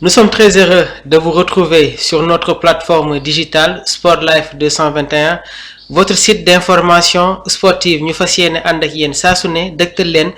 Nous sommes très heureux de vous retrouver sur notre plateforme digitale Sport Life 221, votre site d'information sportive. Ñu fas yéene ànd ak yéen saa su ne dëgtal leen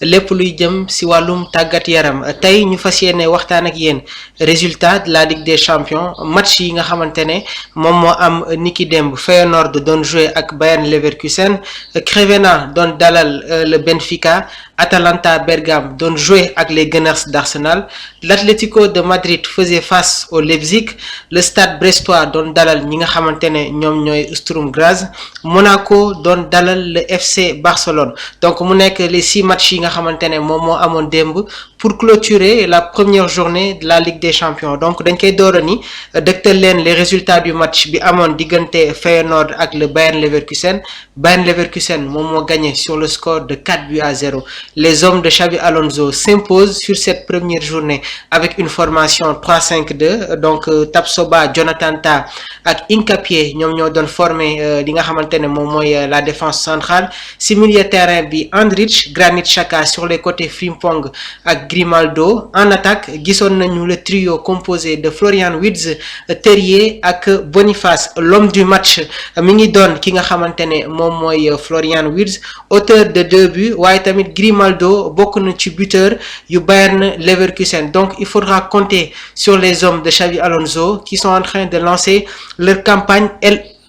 lépp luy jëm ci wàllum tàggat yaram tey ñu fas yéene waxtaan ak yéen résultat de la Ligue des Champions match yi nga xamante ne moom moo am niki démb. Feyenoord doon jouer ak Bayern Leverkusen, Crevena doon dalal le Benfica, Atalanta Bergame doon jouer ak les Gunners d'Arsenal, l'Atlético de Madrid faisait face au Leipzig, le Stade Brestois doon dalal ñi nga xamante ne ñoom ñooy Sturm Graz, Monaco doon dalal le FC Barcelone. Donc mu nekk les 6 matchs yi nga xamante ne moom moo amoon démb pour clôturer la première journée de la Ligue des Champions. Donc dañ koy doora ni dëgtal leen les résultats du match bi amoon diggante Feyenoord ak le Bayern Leverkusen. Bayern Leverkusen moom moo gagné sur le score de 4-0. Les hommes de Xabi Alonso s'imposent sur cette première journée avec une formation 3-5-2. Donc Tapsoba, Jonathan Tah ak Hincapié ñoom ñoo doon formé li nga xamante ne moom mooy la défense centrale. Si milieu terrain bi Andrich, Granit Xhaka, sur les côtés Frimpong ak Grimaldo. En attaque gisoon nañu le trio composé de Florian Wirtz, Terrier ak Boniface. L'homme du match mi ngi doon ki nga xamante ne moom mooy Florian Wirtz, auteur de 2 buts, waaye tamit Grimaldo bokk na ci buteur yu Bayern Leverkusen. Donc il faudra compter sur les hommes de Xabi Alonso qui sont en train de lancer leur campagne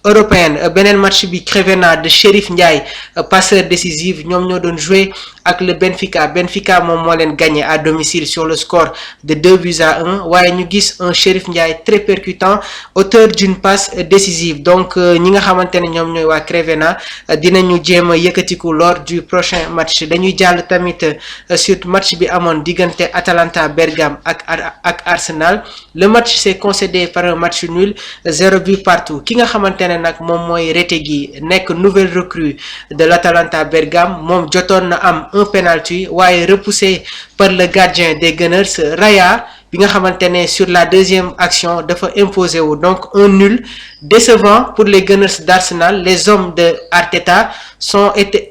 européenne. Beneen match bi Crevena de Chérif Ndiaye, passeur décisif, ñoom ñoo doon jouer ak le Benfica moom moo leen gagné à domicile sur le score de 2-1. waaye ñu gis un Chérif Ndiaye très percutant, auteur d'une passe décisive. Donc ñi nga xamante ne ñoom ñooy waa Crevena dinañu jéem a yëkkatiku lors du prochain match. Dañuy jàll tamit sur match bi amoon diggante Atalanta Bergame ak Arsenal. Le match s'est concédé par un match nul, 0 but partout. Ki nga xamante ne nag moom mooy Retegui nekk nouvelle recrue de l'Atalanta Bergame, moom jotoon na am un penalty waaye repoussé par le gardien des Gunners, Raya, bi nga xamante ne sur la deuxième action dafa imposé wu. Donc un nul décevant pour les Gunners d'Arsenal. Les hommes de Arteta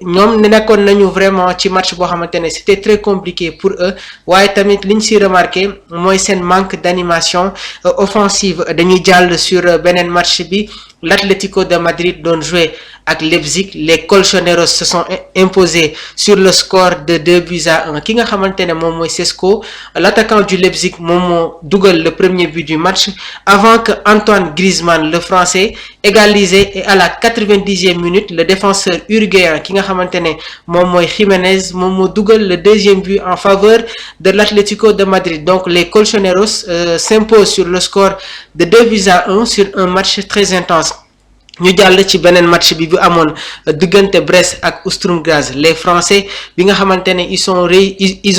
ñoom nekkoon nañu vraiment ci match boo xamante ne c'était très compliqué pour eux, waaye tamit liñ ci remarqué mooy seen manque d'animation offensive. Dañuy jàll sur beneen match bi, l'Atlético de Madrid doon jouer ak Leipzig. Les Colchoneros se sont imposés sur le score de 2-1. Ki nga xamante ne moom mooy Šeško, l'attaquant du Leipzig, moom moo dugal le premier but du match avant que Antoine Griezmann, le français, égalisé. Et à la 90e minute, le défenseur uruguayen ki nga xamante ne moom mooy Jiménez, moom moo dugal le deuxième but en faveur de l'Atlético de Madrid. Donc les Colchoneros s'imposent sur le score de 2-1 sur un match très intense. ñu jàll ci beneen match bi bu amoon diggante Brest ak Sturm Graz. Les Français bi nga xamante ne ils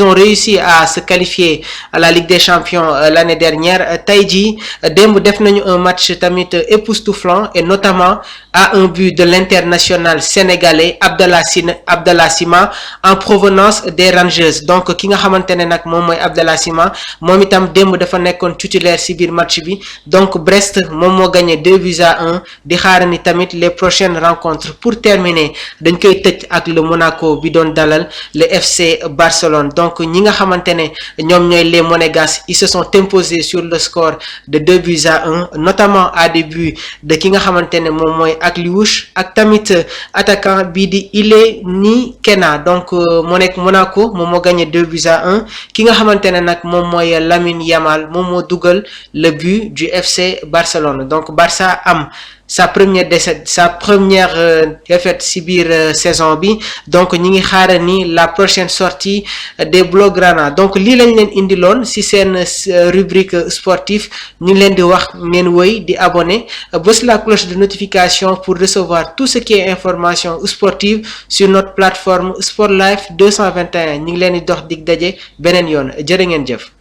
ont réussi à se qualifier à la Ligue des Champions l'année dernière, tey jii démb def nañu un match tamit époustouflant, et notamment à un but de l'international sénégalais Abdallah Sima en provenance des Rangers. Donc ki nga xamante ne nag moom mooy Abdallah Sima moom itam démb dafa nekkoon titulaire ci biir match bi. Donc Brest moom moo gagné 2-1 di xaar ni tamit les prochaines rencontres. Pour terminer dañ koy tëj ak le Monaco bi doon dalal le FC Barcelone. Donc ñi nga xamante ne ñoom ñooy les Monégasques, ils se sont imposés sur le score de 2-1, notamment à des buts de ki nga xamante ne moom mooy Akliouche ak tamit attaquant bii di Ileni Kena. Donc moo nekk Monaco moom moo gagné 2-1. ki nga xamante ne nag moom mooy Lamine Yamal moom moo dugal le but du FC Barcelone. Donc Barça am sa première défaite ci biir saison bi. Donc ñi ngi xaaral ni la prochaine sortie des Blaugrana. Donc lii lañ leen indiloon ci seen rubrique sportif. ñu ngi leen di wax ngeen wëy di abonné, bës la cloche de notification pour recevoir tout ce qui est information sportive sur notre plateforme Sport Life 221. ñu ngi leen di dox dig daje beneen yoon. Jërë ngeen jëf.